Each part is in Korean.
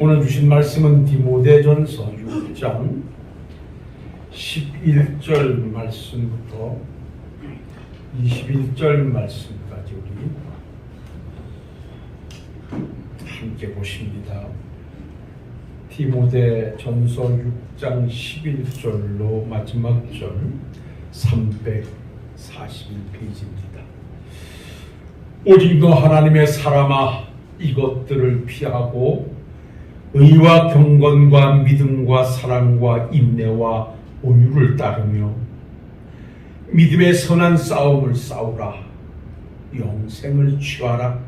오늘 주신 말씀은 디모데전서 6장 11절 말씀부터 21절 말씀까지 우리 함께 보십니다. 디모데전서 6장 11절로 마지막 절 341페이지입니다. 오직 너 하나님의 사람아, 이것들을 피하고 의와 경건과 믿음과 사랑과 인내와 온유를 따르며 믿음의 선한 싸움을 싸우라. 영생을 취하라.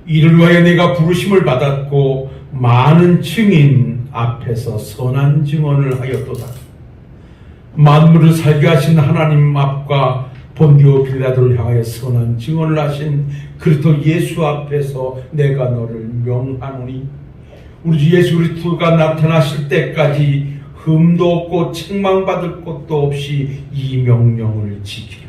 이를 위하여 내가 부르심을 받았고 많은 증인 앞에서 선한 증언을 하였도다. 만물을 살게 하신 하나님 앞과 본디오 빌라도를 향하여 선한 증언을 하신 그리스도 예수 앞에서 내가 너를 명하노니 우리 주 예수 그리스도가 나타나실 때까지 흠도 없고 책망받을 것도 없이 이 명령을 지키라.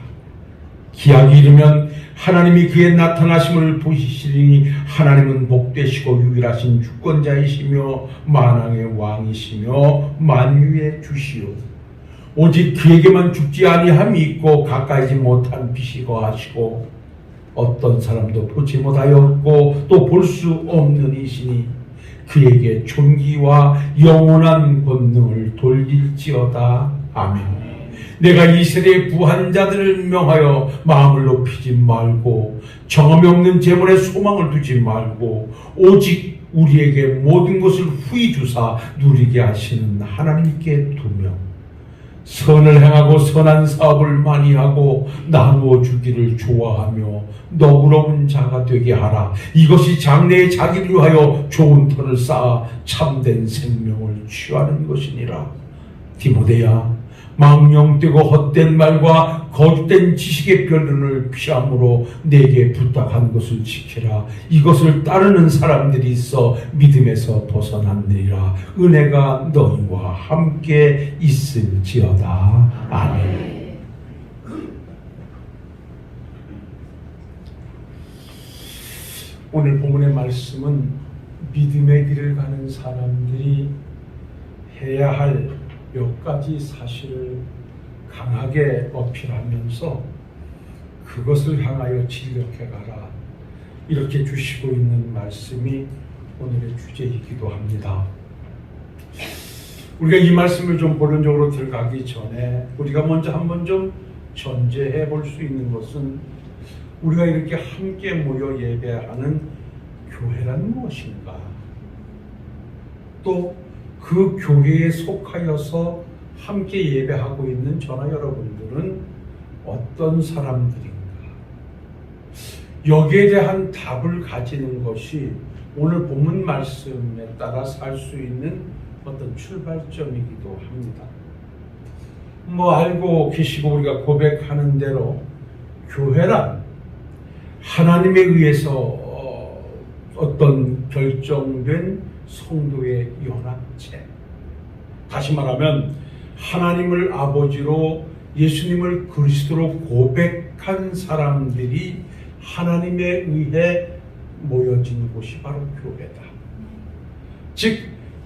기약이 이르면 하나님이 그의 나타나심을 보시리니 하나님은 복되시고 유일하신 주권자이시며 만왕의 왕이시며 만유의 주시오. 오직 그에게만 죽지 아니함이 있고 가까이지 못한 빛이 거하시고 어떤 사람도 보지 못하였고 또 볼 수 없는 이시니 그에게 존귀와 영원한 권능을 돌릴지어다. 아멘. 내가 이 세대의 부한 자들을 명하여 마음을 높이지 말고 정함이 없는 재물에 소망을 두지 말고 오직 우리에게 모든 것을 후히 주사 누리게 하시는 하나님께 두며 선을 행하고 선한 사업을 많이 하고 나누어 주기를 좋아하며 너그러운 자가 되게 하라. 이것이 장래에 자기를 위하여 좋은 터를 쌓아 참된 생명을 취하는 것이니라. 디모데야, 망령되고 헛된 말과 거짓된 지식의 변론을 피함으로 내게 부탁한 것을 지키라. 이것을 따르는 사람들이 있어 믿음에서 벗어났느니라. 은혜가 너희와 함께 있을지어다. 아멘. 오늘 본문의 말씀은 믿음의 길을 가는 사람들이 해야 할 몇 가지 사실을 강하게 어필하면서 그것을 향하여 진력해 가라, 이렇게 주시고 있는 말씀이 오늘의 주제이기도 합니다. 우리가 이 말씀을 좀 본론적으로 들어가기 전에 우리가 먼저 한번 좀 전제해 볼 수 있는 것은 우리가 이렇게 함께 모여 예배하는 교회란 무엇인가, 또 그 교회에 속하여서 함께 예배하고 있는 저나 여러분들은 어떤 사람들인가, 여기에 대한 답을 가지는 것이 오늘 본문 말씀에 따라 살 수 있는 어떤 출발점이기도 합니다. 알고 계시고 우리가 고백하는 대로 교회란 하나님에 의해서 어떤 결정된 성도의 연합체, 다시 말하면 하나님을 아버지로 예수님을 그리스도로 고백한 사람들이 하나님에 의해 모여진 곳이 바로 교회다. 즉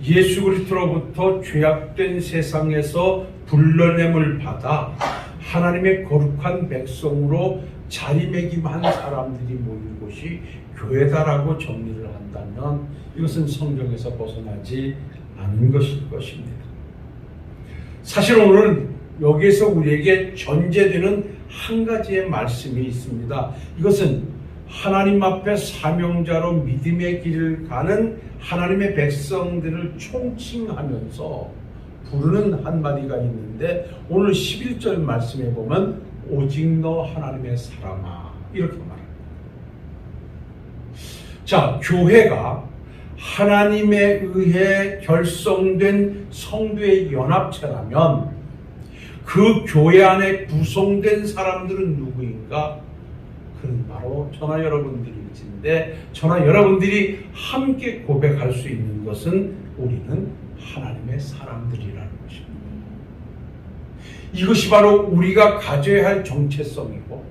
예수 그리스도로부터 죄악된 세상에서 불러냄을 받아 하나님의 거룩한 백성으로 자리매김한 사람들이 모인 곳이 교회다라고 정리를 한다면 이것은 성경에서 벗어나지 않은 것일 것입니다. 사실 오늘은 여기에서 우리에게 전제되는 한 가지의 말씀이 있습니다. 이것은 하나님 앞에 사명자로 믿음의 길을 가는 하나님의 백성들을 총칭하면서 부르는 한마디가 있는데 오늘 11절 말씀에 보면 오직 너 하나님의 사람아, 이렇게 말합니다. 자, 교회가 하나님에 의해 결성된 성도의 연합체라면 그 교회 안에 구성된 사람들은 누구인가? 그는 바로 저나 여러분들일진데, 저나 여러분들이 함께 고백할 수 있는 것은 우리는 하나님의 사람들이라는 것입니다. 이것이 바로 우리가 가져야 할 정체성이고,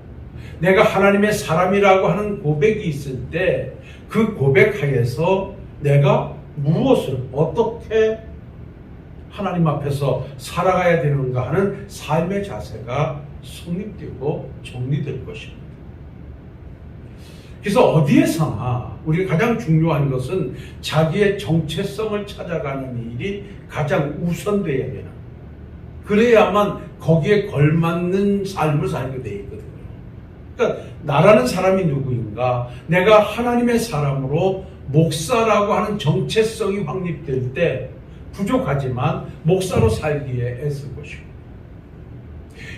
내가 하나님의 사람이라고 하는 고백이 있을 때 그 고백하에서 내가 무엇을 어떻게 하나님 앞에서 살아가야 되는가 하는 삶의 자세가 성립되고 정리될 것입니다. 그래서 어디에서나 우리가 가장 중요한 것은 자기의 정체성을 찾아가는 일이 가장 우선되어야 되는, 그래야만 거기에 걸맞는 삶을 살게 되어 있거든요. 그러니까 나라는 사람이 누구인가, 내가 하나님의 사람으로 목사라고 하는 정체성이 확립될 때 부족하지만 목사로 살기에 애쓸 것이고,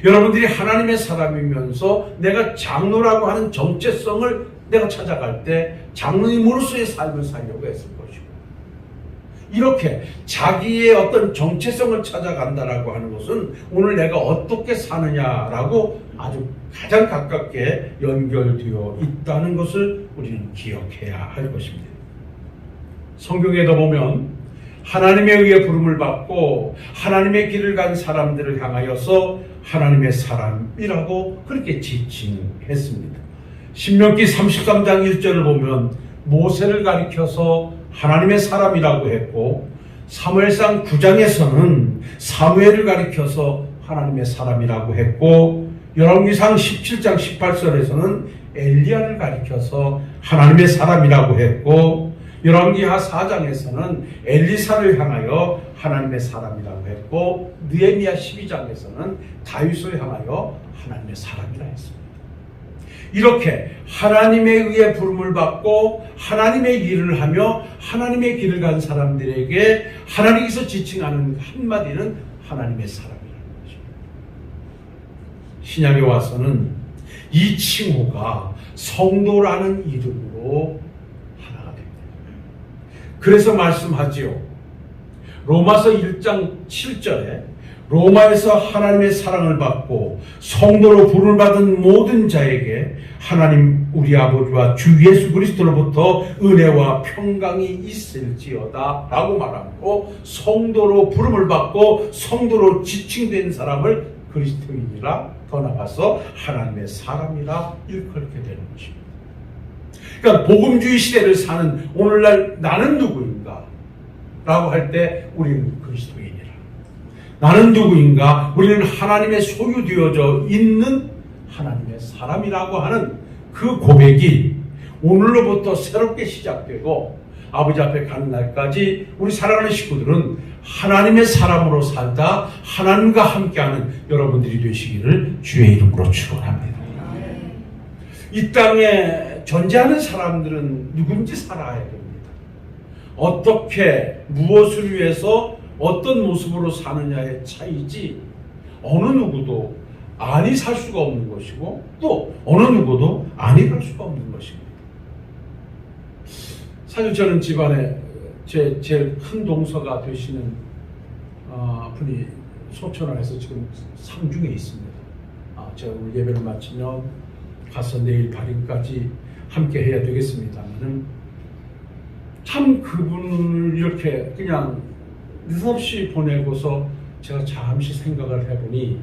여러분들이 하나님의 사람이면서 내가 장로라고 하는 정체성을 내가 찾아갈 때 장로님으로서의 삶을 살려고 애쓸 것이고, 이렇게 자기의 어떤 정체성을 찾아간다라고 하는 것은 오늘 내가 어떻게 사느냐라고 아주 가장 가깝게 연결되어 있다는 것을 우리는 기억해야 할 것입니다. 성경에도 보면 하나님에 의해 부름을 받고 하나님의 길을 간 사람들을 향하여서 하나님의 사람이라고 그렇게 지칭했습니다. 신명기 33장 1절을 보면 모세를 가리켜서 하나님의 사람이라고 했고, 사무엘상 9장에서는 사무엘을 가리켜서 하나님의 사람이라고 했고, 열왕기상 17장 18절에서는 엘리야를 가리켜서 하나님의 사람이라고 했고, 열왕기하 4장에서는 엘리사를 향하여 하나님의 사람이라고 했고, 느헤미야 12장에서는 다윗을 향하여 하나님의 사람이라 했습니다. 이렇게 하나님에 의해 부름을 받고 하나님의 일을 하며 하나님의 길을 간 사람들에게 하나님께서 지칭하는 한마디는 하나님의 사람이라는 것입니다. 신약에 와서는 이 칭호가 성도라는 이름으로 하나가 됩니다. 그래서 말씀하지요. 로마서 1장 7절에 로마에서 하나님의 사랑을 받고 성도로 부름을 받은 모든 자에게 하나님 우리 아버지와 주 예수 그리스도로부터 은혜와 평강이 있을지어다 라고 말하고, 성도로 부름을 받고 성도로 지칭된 사람을 그리스도인이라, 더 나아가서 하나님의 사람이라 일컬게 되는 것입니다. 그러니까 복음주의 시대를 사는 오늘날 나는 누구인가 라고 할 때 우리는 그리스도인이라, 나는 누구인가, 우리는 하나님의 소유되어져 있는 하나님의 사람이라고 하는 그 고백이 오늘로부터 새롭게 시작되고 아버지 앞에 가는 날까지 우리 사랑하는 식구들은 하나님의 사람으로 살다 하나님과 함께하는 여러분들이 되시기를 주의 이름으로 축원합니다. 이 땅에 존재하는 사람들은 누군지 살아야 됩니다. 어떻게 무엇을 위해서 어떤 모습으로 사느냐의 차이지, 어느 누구도 아니 살 수가 없는 것이고 또 어느 누구도 아니 갈 수가 없는 것입니다. 사실 저는 집안에 제일 큰 동서가 되시는 분이 소천원에서 지금 상중에 있습니다. 제가 오늘 예배를 마치면 가서 내일 발인까지 함께 해야 되겠습니다만은, 참 그분을 이렇게 그냥 느닷없이 보내고서 제가 잠시 생각을 해보니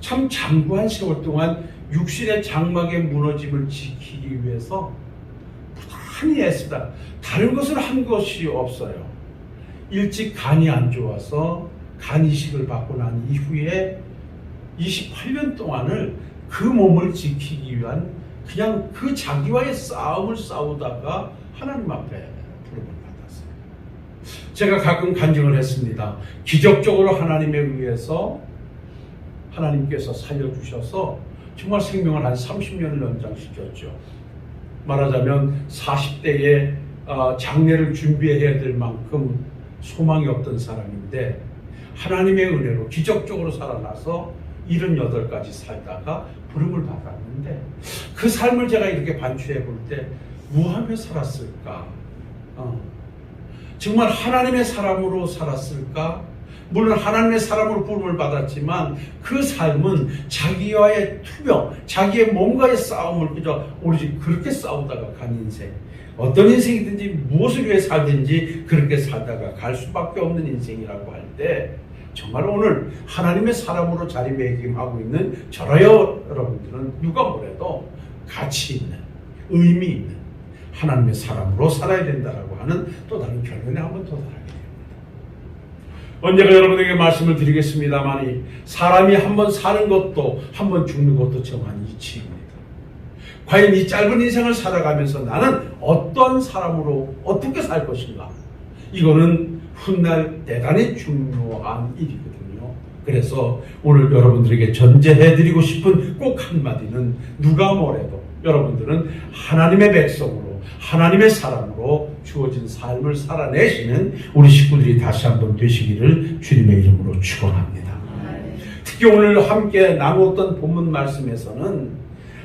참 장구한 세월 동안 육신의 장막의 무너짐을 지키기 위해서 부단히 애쓰다 다른 것을 한 것이 없어요. 일찍 간이 안 좋아서 간 이식을 받고 난 이후에 28년 동안을 그 몸을 지키기 위한 그냥 그 자기와의 싸움을 싸우다가 하나님 앞에 부름을 받았어요. 제가 가끔 간증을 했습니다. 기적적으로 하나님에 의해서 하나님께서 살려주셔서 정말 생명을 한 30년을 연장시켰죠. 말하자면 40대에 장례를 준비해야 될 만큼 소망이 없던 사람인데 하나님의 은혜로 기적적으로 살아나서 78까지 살다가 부름을 받았는데, 그 삶을 제가 이렇게 반추해 볼 때 무하며 살았을까? 정말 하나님의 사람으로 살았을까? 물론 하나님의 사람으로 부름을 받았지만 그 삶은 자기와의 투병, 자기의 몸과의 싸움을 그저 오로지 그렇게 싸우다가 간 인생, 어떤 인생이든지 무엇을 위해 살든지 그렇게 살다가 갈 수밖에 없는 인생이라고 할 때, 정말 오늘 하나님의 사람으로 자리매김하고 있는 저라요 여러분들은 누가 뭐래도 가치 있는, 의미 있는, 하나님의 사람으로 살아야 된다라고 하는 또 다른 결론에 한번 도달하게 됩니다. 언제가 여러분에게 말씀을 드리겠습니다만 사람이 한번 사는 것도 한번 죽는 것도 정한 이치입니다. 과연 이 짧은 인생을 살아가면서 나는 어떤 사람으로 어떻게 살 것인가? 이거는 훗날 대단히 중요한 일이거든요. 그래서 오늘 여러분들에게 전제해드리고 싶은 꼭 한마디는 누가 뭐래도 여러분들은 하나님의 백성으로 하나님의 사람으로 주어진 삶을 살아내시는 우리 식구들이 다시 한번 되시기를 주님의 이름으로 축원합니다. 특히 오늘 함께 나누었던 본문 말씀에서는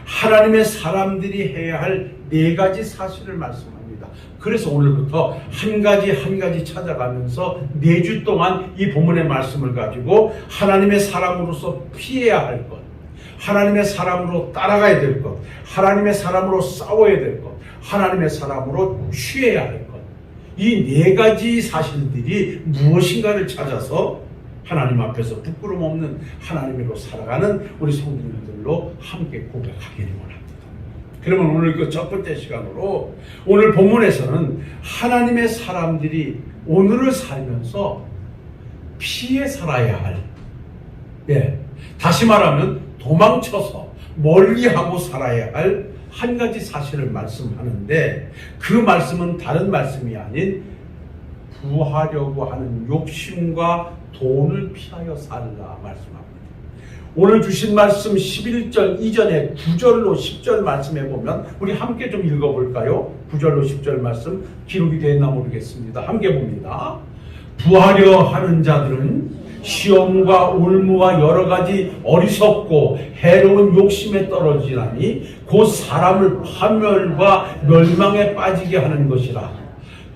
하나님의 사람들이 해야 할 4가지 사실을 말씀합니다. 그래서 오늘부터 한 가지 찾아가면서 4주 동안 이 본문의 말씀을 가지고 하나님의 사람으로서 피해야 할 것, 하나님의 사람으로 따라가야 될 것, 하나님의 사람으로 싸워야 될 것, 하나님의 사람으로 취해야 할 것, 이 4가지 사실들이 무엇인가를 찾아서 하나님 앞에서 부끄럼 없는 하나님으로 살아가는 우리 성도님들로 함께 고백하기를 원합니다. 그러면 오늘 그 첫 번째 시간으로 오늘 본문에서는 하나님의 사람들이 오늘을 살면서 피해 살아야 할, 다시 말하면 도망쳐서 멀리하고 살아야 할 한 가지 사실을 말씀하는데 그 말씀은 다른 말씀이 아닌 부하려고 하는 욕심과 돈을 피하여 살라 말씀합니다. 오늘 주신 말씀 11절 이전에 9절로 10절 말씀해 보면 우리 함께 좀 읽어볼까요? 9절로 10절 말씀 기록이 되었나 모르겠습니다. 함께 봅니다. 부하려 하는 자들은 시험과 올무와 여러 가지 어리석고 해로운 욕심에 떨어지나니 곧 사람을 파멸과 멸망에 빠지게 하는 것이라.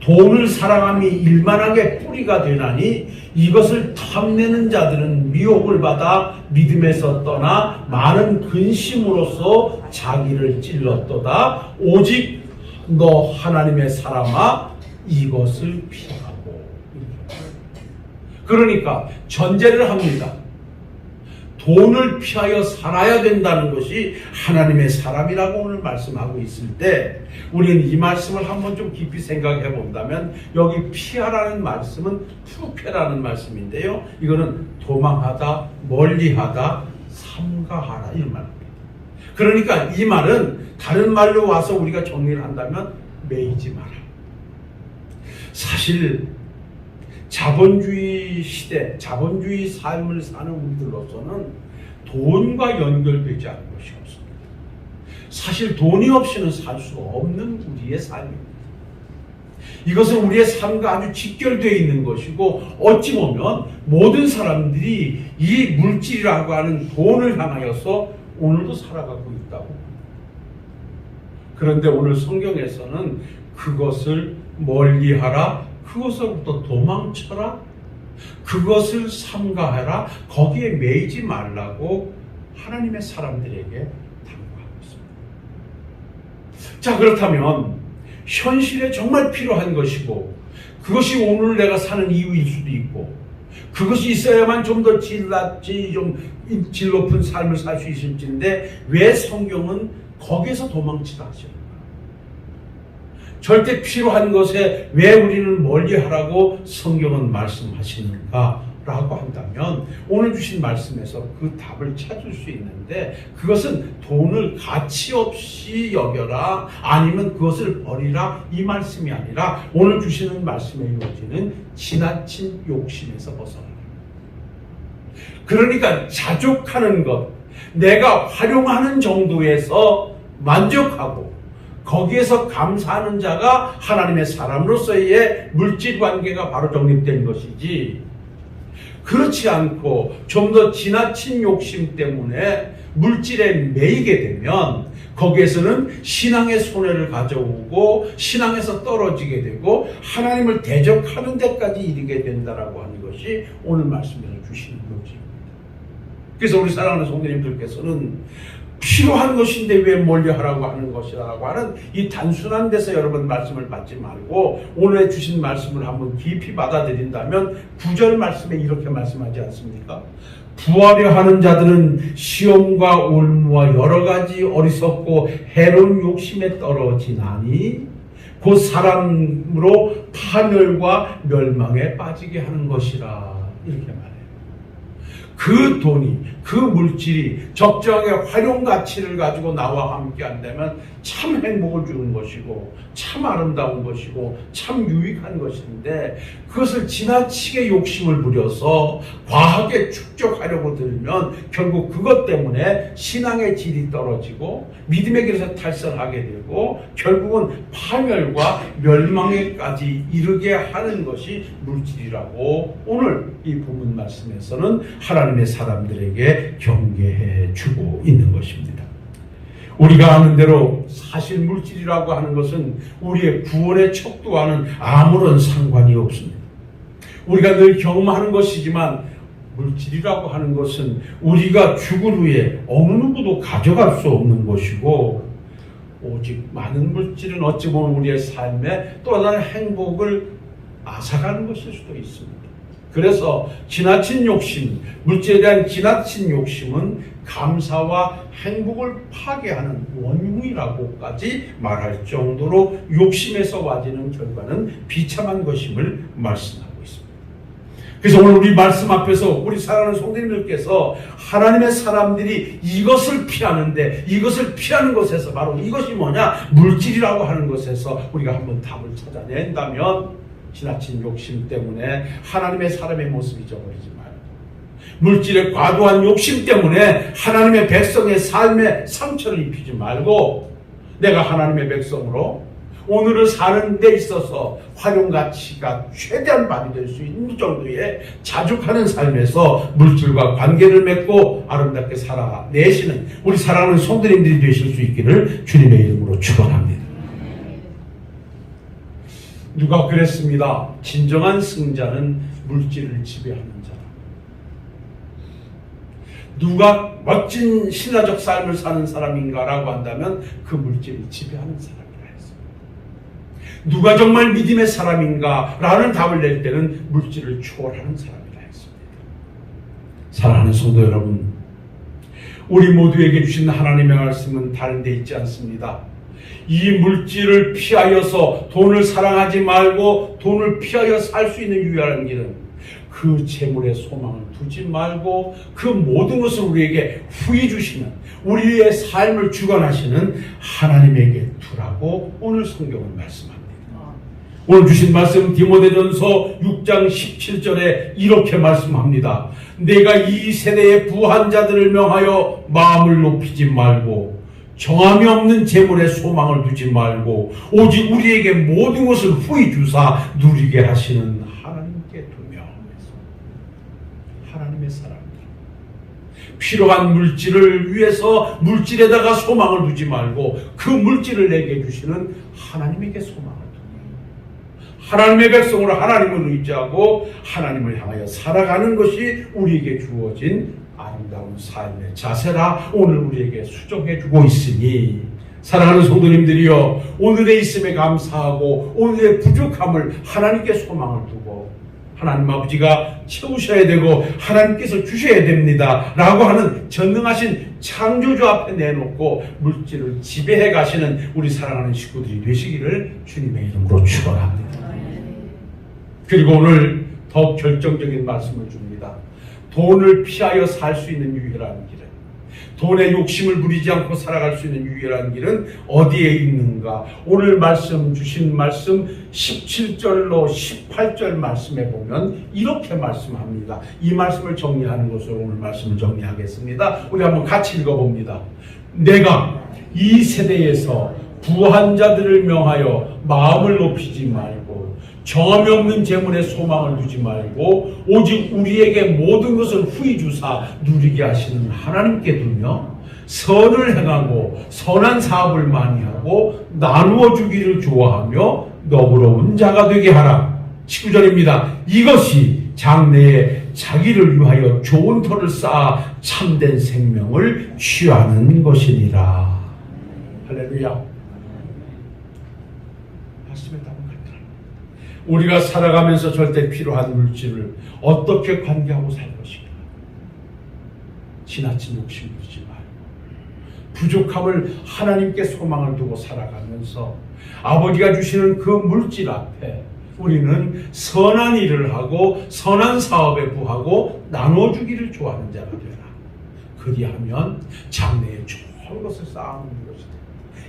돈을 사랑함이 일만하게 뿌리가 되나니 이것을 탐내는 자들은 미혹을 받아 믿음에서 떠나 많은 근심으로써 자기를 찔렀도다. 오직 너 하나님의 사람아 이것을 피하고. 그러니까 전제를 합니다. 돈을 피하여 살아야 된다는 것이 하나님의 사람이라고 오늘 말씀하고 있을 때 우리는 이 말씀을 한번 좀 깊이 생각해 본다면 여기 피하라는 말씀은 투패라는 말씀인데요. 이거는 도망하다, 멀리하다, 삼가하라 이런 말입니다. 그러니까 이 말은 다른 말로 와서 우리가 정리를 한다면 매이지 마라. 사실 자본주의 시대, 자본주의 삶을 사는 우리들로서는 돈과 연결되지 않은 것이 없습니다. 사실 돈이 없이는 살 수 없는 우리의 삶입니다. 이것은 우리의 삶과 아주 직결되어 있는 것이고 어찌 보면 모든 사람들이 이 물질이라고 하는 돈을 향하여서 오늘도 살아가고 있다고 합니다. 그런데 오늘 성경에서는 그것을 멀리하라, 그것으로부터 도망쳐라, 그것을 삼가해라, 거기에 매이지 말라고 하나님의 사람들에게 당부하고 있습니다. 자, 그렇다면 현실에 정말 필요한 것이고 그것이 오늘 내가 사는 이유일 수도 있고 그것이 있어야만 좀 더 질 높은 삶을 살 수 있을지인데 왜 성경은 거기에서 도망치라 하시는가? 절대 필요한 것에 왜 우리는 멀리하라고 성경은 말씀하시는가? 라고 한다면 오늘 주신 말씀에서 그 답을 찾을 수 있는데 그것은 돈을 가치 없이 여겨라 아니면 그것을 버리라 이 말씀이 아니라 오늘 주시는 말씀의 요지는 지나친 욕심에서 벗어나라. 그러니까 자족하는 것, 내가 활용하는 정도에서 만족하고 거기에서 감사하는 자가 하나님의 사람으로서의 물질 관계가 바로 정립된 것이지, 그렇지 않고 좀 더 지나친 욕심 때문에 물질에 매이게 되면 거기에서는 신앙의 손해를 가져오고 신앙에서 떨어지게 되고 하나님을 대적하는 데까지 이르게 된다라고 하는 것이 오늘 말씀에서 주시는 요지입니다. 그래서 우리 사랑하는 성도님들께서는 필요한 것인데 왜 멀리하라고 하는 것이라고 하는 이 단순한 데서 여러분 말씀을 받지 말고 오늘 주신 말씀을 한번 깊이 받아들인다면 9절 말씀에 이렇게 말씀하지 않습니까? 부하려 하는 자들은 시험과 올무와 여러 가지 어리석고 해로운 욕심에 떨어지나니 곧 사람으로 파멸과 멸망에 빠지게 하는 것이라 이렇게 말해요. 그 돈이, 그 물질이 적정하게 활용 가치를 가지고 나와 함께 한다면 참 행복을 주는 것이고 참 아름다운 것이고 참 유익한 것인데, 그것을 지나치게 욕심을 부려서 과하게 축적하려고 들면 결국 그것 때문에 신앙의 질이 떨어지고 믿음의 길에서 탈선하게 되고 결국은 파멸과 멸망에까지 이르게 하는 것이 물질이라고 오늘 이 본문 말씀에서는 하나님의 사람들에게 경계해 주고 있는 것입니다. 우리가 아는 대로 사실 물질이라고 하는 것은 우리의 구원의 척도와는 아무런 상관이 없습니다. 우리가 늘 경험하는 것이지만 물질이라고 하는 것은 우리가 죽은 후에 어느 누구도 가져갈 수 없는 것이고, 오직 많은 물질은 어찌 보면 우리의 삶에 또 다른 행복을 앗아가는 것일 수도 있습니다. 그래서 지나친 욕심, 물질에 대한 지나친 욕심은 감사와 행복을 파괴하는 원흉이라고까지 말할 정도로 욕심에서 와지는 결과는 비참한 것임을 말씀하고 있습니다. 그래서 오늘 우리 말씀 앞에서 우리 사랑하는 성도님들께서 하나님의 사람들이 이것을 피하는데, 이것을 피하는 것에서 바로 이것이 뭐냐? 물질이라고 하는 것에서 우리가 한번 답을 찾아낸다면, 지나친 욕심 때문에 하나님의 사람의 모습 잊어버리지 말고, 물질의 과도한 욕심 때문에 하나님의 백성의 삶에 상처를 입히지 말고, 내가 하나님의 백성으로 오늘을 사는 데 있어서 활용 가치가 최대한 발휘될 수 있는 정도의 자족하는 삶에서 물질과 관계를 맺고 아름답게 살아내시는 우리 사랑하는 성도님들이 되실 수 있기를 주님의 이름으로 축원합니다. 누가 그랬습니다. 진정한 승자는 물질을 지배하는 자라. 누가 멋진 신화적 삶을 사는 사람인가라고 한다면 그 물질을 지배하는 사람이라 했습니다. 누가 정말 믿음의 사람인가라는 답을 낼 때는 물질을 초월하는 사람이라 했습니다. 사랑하는 성도 여러분, 우리 모두에게 주신 하나님의 말씀은 다른 데 있지 않습니다. 이 물질을 피하여서 돈을 사랑하지 말고 돈을 피하여 살 수 있는 유일한 길은 그 재물에 소망을 두지 말고 그 모든 것을 우리에게 후히 주시는, 우리의 삶을 주관하시는 하나님에게 두라고 오늘 성경은 말씀합니다. 오늘 주신 말씀 디모데전서 6장 17절에 이렇게 말씀합니다. 내가 이 세대의 부한 자들을 명하여 마음을 높이지 말고 정함이 없는 재물에 소망을 두지 말고 오직 우리에게 모든 것을 후히 주사 누리게 하시는 하나님께 두며. 하나님의 사람들, 필요한 물질을 위해서 물질에다가 소망을 두지 말고 그 물질을 내게 주시는 하나님에게 소망을 두며 하나님의 백성으로 하나님을 의지하고 하나님을 향하여 살아가는 것이 우리에게 주어진 아름다운 삶의 자세라 오늘 우리에게 수정해 주고 있으니, 사랑하는 성도님들이여, 오늘의 있음에 감사하고 오늘의 부족함을 하나님께 소망을 두고 하나님 아버지가 채우셔야 되고 하나님께서 주셔야 됩니다 라고 하는 전능하신 창조주 앞에 내놓고 물질을 지배해 가시는 우리 사랑하는 식구들이 되시기를 주님의 이름으로 축원합니다. 그리고 오늘 더욱 결정적인 말씀을 줍니다. 돈을 피하여 살 수 있는 유일한 길은, 돈의 욕심을 부리지 않고 살아갈 수 있는 유일한 길은 어디에 있는가? 오늘 말씀 주신 말씀 17절로 18절 말씀에 보면 이렇게 말씀합니다. 이 말씀을 정리하는 것으로 오늘 말씀을 정리하겠습니다. 우리 한번 같이 읽어봅니다. 내가 이 세대에서 부한 자들을 명하여 마음을 높이지 말고 정함이 없는 재물에 소망을 두지 말고 오직 우리에게 모든 것을 후히 주사 누리게 하시는 하나님께 두며 선을 행하고 선한 사업을 많이 하고 나누어 주기를 좋아하며 너그러운 자가 되게 하라. 19절입니다. 이것이 장래에 자기를 위하여 좋은 터를 쌓아 참된 생명을 취하는 것이니라. 할렐루야. 말씀에 답은 같더라. 우리가 살아가면서 절대 필요한 물질을 어떻게 관계하고 살 것인가. 지나친 욕심 부리지 말고 부족함을 하나님께 소망을 두고 살아가면서 아버지가 주시는 그 물질 앞에 우리는 선한 일을 하고 선한 사업에 부하고 나눠주기를 좋아하는 자가 되라. 그리하면 장래에 좋은 것을 쌓아놓는 것이다.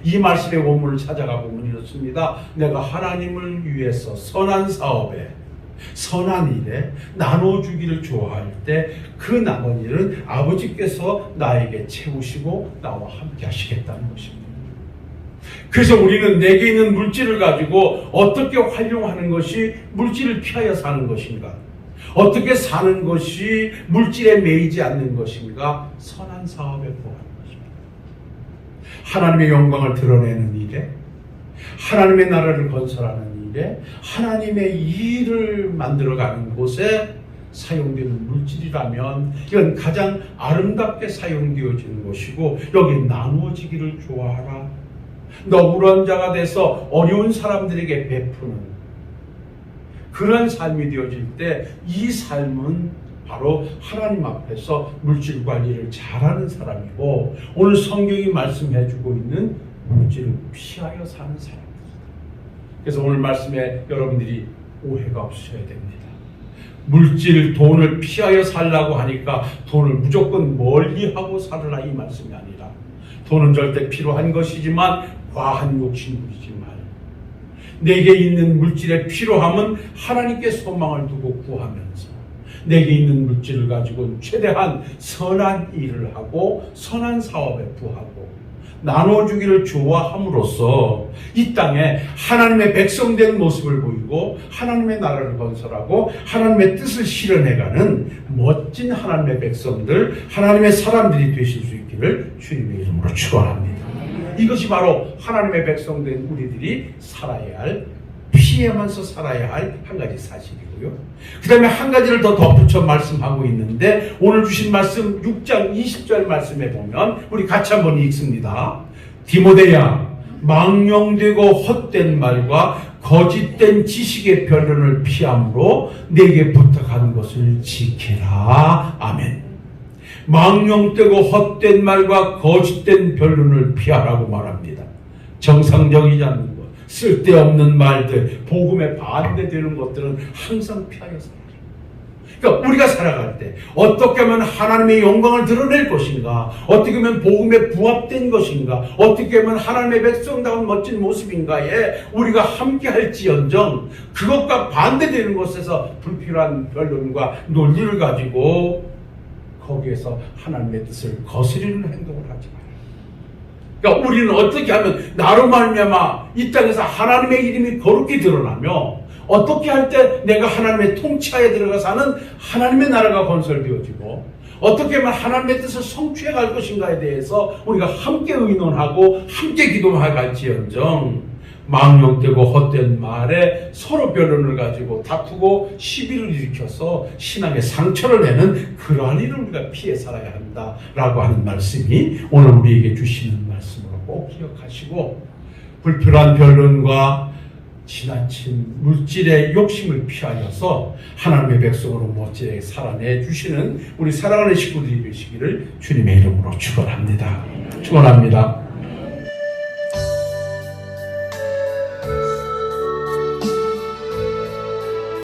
이 말씀의 원문을 찾아가 보면 이렇습니다. 내가 하나님을 위해서 선한 사업에 선한 일에 나눠주기를 좋아할 때 그 남은 일은 아버지께서 나에게 채우시고 나와 함께 하시겠다는 것입니다. 그래서 우리는 내게 있는 물질을 가지고 어떻게 활용하는 것이 물질을 피하여 사는 것인가? 어떻게 사는 것이 물질에 매이지 않는 것인가? 선한 사업에 부하는 것입니다. 하나님의 영광을 드러내는 일에, 하나님의 나라를 건설하는 일에, 하나님의 일을 만들어가는 곳에 사용되는 물질이라면 이건 가장 아름답게 사용되어지는 것이고, 여기 나누어지기를 좋아하라. 너그러운 자가 돼서 어려운 사람들에게 베푸는 그런 삶이 되어질 때 이 삶은 바로 하나님 앞에서 물질 관리를 잘하는 사람이고, 오늘 성경이 말씀해주고 있는 물질을 피하여 사는 사람입니다. 그래서 오늘 말씀에 여러분들이 오해가 없으셔야 됩니다. 물질, 돈을 피하여 살라고 하니까 돈을 무조건 멀리하고 살으라 이 말씀이 아니라, 돈은 절대 필요한 것이지만 과한 욕심 부리지 말. 내게 있는 물질의 필요함은 하나님께 소망을 두고 구하면서 내게 있는 물질을 가지고 최대한 선한 일을 하고 선한 사업에 부하고 나눠주기를 좋아함으로써 이 땅에 하나님의 백성된 모습을 보이고 하나님의 나라를 건설하고 하나님의 뜻을 실현해가는 멋진 하나님의 백성들, 하나님의 사람들이 되실 수 있기를 주님의 이름으로 축원합니다. 이것이 바로 하나님의 백성된 우리들이 살아야 할, 피하면서 살아야 할 한 가지 사실이고요. 그 다음에 한 가지를 더 덧붙여 말씀하고 있는데, 오늘 주신 말씀 6장 20절 말씀에 보면 우리 같이 한번 읽습니다. 디모데야, 망령되고 헛된 말과 거짓된 지식의 변론을 피함으로 내게 부탁한 것을 지키라. 아멘. 망령되고 헛된 말과 거짓된 변론을 피하라고 말합니다. 정상적이지 않는 것, 쓸데없는 말들, 복음에 반대되는 것들은 항상 피하여 살아요. 그러니까 우리가 살아갈 때 어떻게 하면 하나님의 영광을 드러낼 것인가, 어떻게 하면 복음에 부합된 것인가, 어떻게 하면 하나님의 백성다운 멋진 모습인가에 우리가 함께 할지언정 그것과 반대되는 것에서 불필요한 변론과 논리를 가지고 거기에서 하나님의 뜻을 거스르는 행동을 하지 마라. 그러니까 우리는 어떻게 하면 나로 말미암아 이 땅에서 하나님의 이름이 거룩히 드러나며, 어떻게 할 때 내가 하나님의 통치하에 들어가 사는 하나님의 나라가 건설되어지고, 어떻게 하면 하나님의 뜻을 성취해 갈 것인가에 대해서 우리가 함께 의논하고 함께 기도해 갈지언정, 망령되고 헛된 말에 서로 변론을 가지고 다투고 시비를 일으켜서 신앙에 상처를 내는 그러한 일을 우리가 피해 살아야 한다라고 하는 말씀이 오늘 우리에게 주시는 말씀으로 꼭 기억하시고, 불필요한 변론과 지나친 물질의 욕심을 피하여서 하나님의 백성으로 멋지게 살아내 주시는 우리 사랑하는 식구들이 되시기를 주님의 이름으로 축원합니다. 축원합니다.